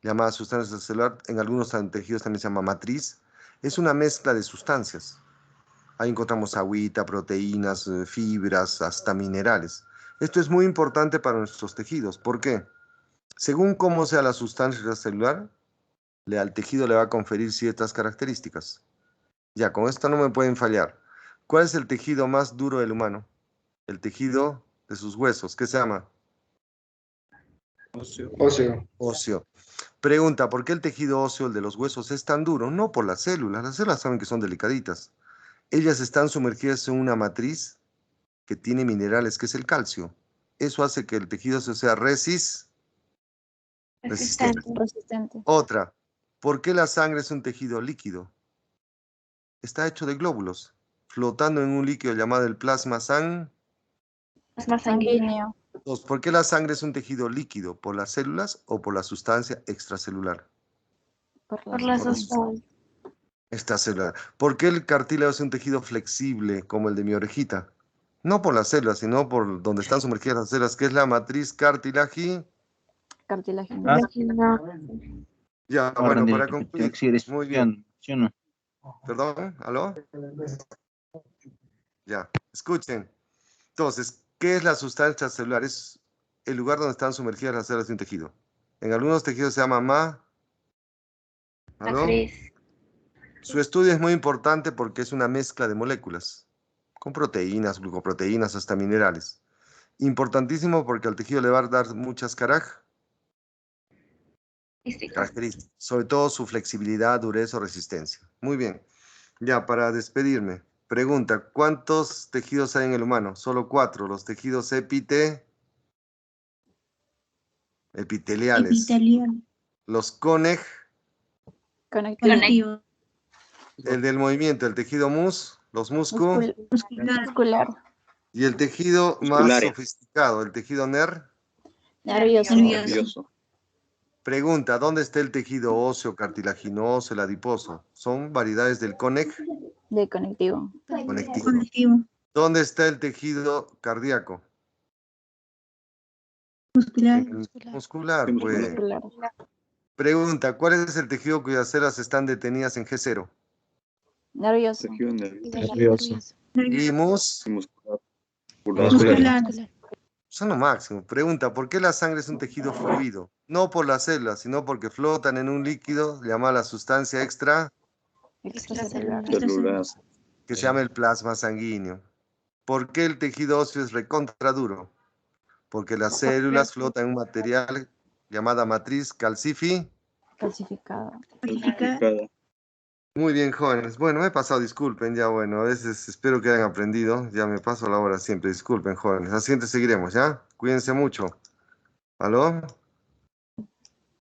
llamada sustancia extracelular. En algunos tejidos también se llama matriz. Es una mezcla de sustancias. Ahí encontramos agüita, proteínas, fibras, hasta minerales. Esto es muy importante para nuestros tejidos. ¿Por qué? Según cómo sea la sustancia extracelular, al tejido le va a conferir ciertas características. Ya, con esto no me pueden fallar. ¿Cuál es el tejido más duro del humano? El tejido de sus huesos. ¿Qué se llama? Óseo. Pregunta, ¿por qué el tejido óseo, el de los huesos, es tan duro? No por las células. Las células saben que son delicaditas. Ellas están sumergidas en una matriz que tiene minerales, que es el calcio. Eso hace que el tejido óseo sea resistente. Resistente. Otra, ¿por qué la sangre es un tejido líquido? Está hecho de glóbulos, flotando en un líquido llamado el plasma Sanguíneo. Dos, ¿por qué la sangre es un tejido líquido? ¿Por las células o por la sustancia extracelular? Por las dos. Extracelular. ¿Por qué el cartílago es un tejido flexible como el de mi orejita? No por las células, sino por donde están sumergidas las células, que es la matriz cartilaginosa. Ya, bueno, para concluir. Muy bien. ¿Sí o no? ¿Perdón? ¿Aló? Ya, escuchen. Entonces, ¿qué es la sustancia celular? Es el lugar donde están sumergidas las células de un tejido. En algunos tejidos se llama ¿aló? Su estudio es muy importante porque es una mezcla de moléculas, con proteínas, glucoproteínas, hasta minerales. Importantísimo porque al tejido le va a dar muchas características, sobre todo su flexibilidad, dureza o resistencia. Muy bien. Ya, para despedirme, pregunta, ¿cuántos tejidos hay en el humano? Solo 4, los tejidos epiteliales. Epitelial. Los Conectivo. el del movimiento, el tejido los Muscular. Muscular. y el tejido más sofisticado, el tejido Nervioso. Pregunta, ¿dónde está el tejido óseo, cartilaginoso, el adiposo? Son variedades del De conectivo. Conectivo. ¿Dónde está el tejido cardíaco? Muscular. Muscular, pues. Muscular. Pregunta, ¿cuál es el tejido cuyas células están detenidas en G0? Nervioso. Nervioso. Y Muscular. son lo máximo. Pregunta, ¿por qué la sangre es un tejido fluido? No por las células, sino porque flotan en un líquido llamado la sustancia Extracelular. que se llama el plasma sanguíneo. ¿Por qué el tejido óseo es recontra duro? Porque las células flotan en un material llamada matriz Calcificado. Muy bien, jóvenes. Bueno, me he pasado, disculpen, ya bueno, a veces espero que hayan aprendido. Ya me paso la hora siempre, disculpen, jóvenes. La siguiente seguiremos, ¿ya? Cuídense mucho. ¿Aló?